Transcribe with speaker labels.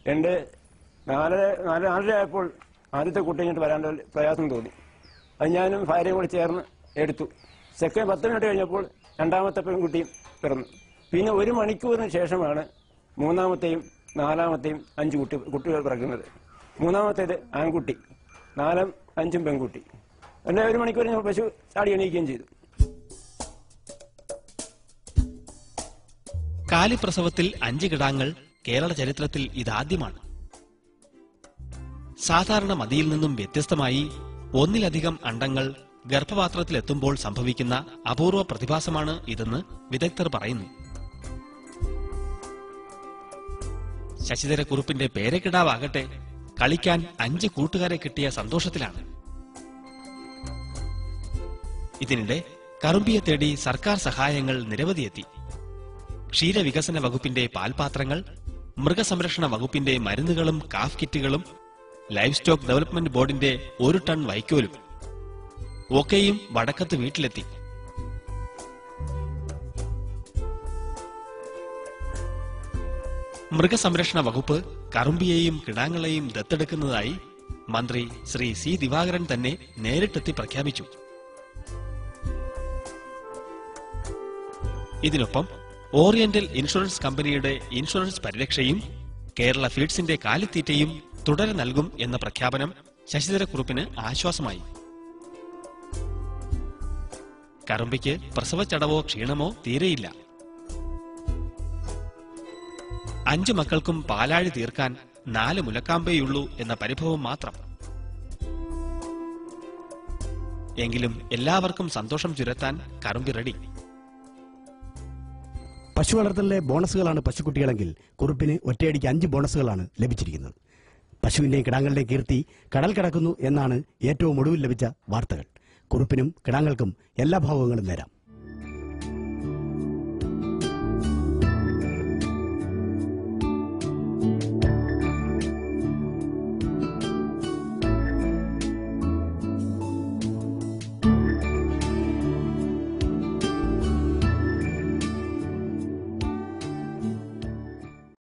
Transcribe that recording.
Speaker 1: എൻ്റെ 4:30 ആയപ്പോൾ ആദ്യത്തെ കുട്ടി ഇങ്ങോട്ട് വരാൻ പ്രയാസം തോന്നി. അത് ഞാനും ഭാര്യയും കൂടി ചേർന്ന് എടുത്തു. സെക്കൻഡ് 10 മിനിറ്റ് കഴിഞ്ഞപ്പോൾ രണ്ടാമത്തെ പെൺകുട്ടിയും പിറന്നു. പിന്നെ 1 മണിക്കൂറിന് ശേഷമാണ് മൂന്നാമത്തെയും നാലാമത്തെയും 5 കുട്ടികൾ പിറക്കുന്നത്. മൂന്നാമത്തേത് ആൺകുട്ടി, 4ഉം 5ഉം പെൺകുട്ടി. എൻ്റെ 1 മണിക്കൂറിന് പശു ചാടി എണീക്കുകയും ചെയ്തു.
Speaker 2: കാലിപ്രസവത്തിൽ 5 കിടാങ്ങൾ കേരള ചരിത്രത്തിൽ ഇതാദ്യമാണ്. സാധാരണ മതിയിൽ നിന്നും വ്യത്യസ്തമായി ഒന്നിലധികം അണ്ടങ്ങൾ ഗർഭപാത്രത്തിലെത്തുമ്പോൾ സംഭവിക്കുന്ന അപൂർവ പ്രതിഭാസമാണ് ഇതെന്ന് വിദഗ്ധർ പറയുന്നു. ശശിധരക്കുറുപ്പിന്റെ പേരക്കിടാവാകട്ടെ കളിക്കാൻ 5 കൂട്ടുകാരെ കിട്ടിയ സന്തോഷത്തിലാണ്. ഇതിനിടെ കറുമ്പിയെ തേടി സർക്കാർ സഹായങ്ങൾ നിരവധിയെത്തി. ക്ഷീരവികസന വകുപ്പിന്റെ പാൽപാത്രങ്ങൾ, മൃഗസംരക്ഷണ വകുപ്പിന്റെ മരുന്നുകളും കാഫ് കിറ്റുകളും, ലൈഫ് സ്റ്റോക്ക് ഡെവലപ്മെന്റ് ബോർഡിന്റെ 1 ടൺ വൈക്കോലും ഒക്കെയും വടക്കത്ത് വീട്ടിലെത്തി. മൃഗസംരക്ഷണ വകുപ്പ് കറുമ്പിയെയും കിടാങ്ങളെയും ദത്തെടുക്കുന്നതായി മന്ത്രി ശ്രീ സി ദിവാകരൻ തന്നെ നേരിട്ടെത്തി പ്രഖ്യാപിച്ചു. ഇതിനൊപ്പം ഓറിയന്റൽ ഇൻഷുറൻസ് കമ്പനിയുടെ ഇൻഷുറൻസ് പരിരക്ഷയും കേരള ഫീഡ്സിന്റെ കാലിത്തീറ്റയും തുടരെ നൽകും എന്ന പ്രഖ്യാപനം ശശിധരക്കുറുപ്പിന് ആശ്വാസമായി. കറുമ്പിക്ക് പ്രസവച്ചടവോ ക്ഷീണമോ തീരെയില്ല. 5 മക്കൾക്കും പാലാഴി തീർക്കാൻ 4 മുലക്കാമ്പേയുള്ളൂ എന്ന പരിഭവം മാത്രം. എങ്കിലും എല്ലാവർക്കും സന്തോഷം ചുരത്താൻ കറുമ്പി റെഡി.
Speaker 3: പശു വളർത്തലിലെ ബോണസുകളാണ് പശുക്കുട്ടികളെങ്കിൽ കുറുപ്പിന് ഒറ്റയടിക്ക് 5 ബോണസുകളാണ് ലഭിച്ചിരിക്കുന്നത്. പശുവിന്റെയും കിടാങ്ങളുടെയും കീർത്തി കടൽ കടക്കുന്നു എന്നാണ് ഏറ്റവും ഒടുവിൽ ലഭിച്ച വാർത്തകൾ. കുറുപ്പിനും കിടാങ്ങൾക്കും എല്ലാ ഭാവങ്ങളും നേരാം.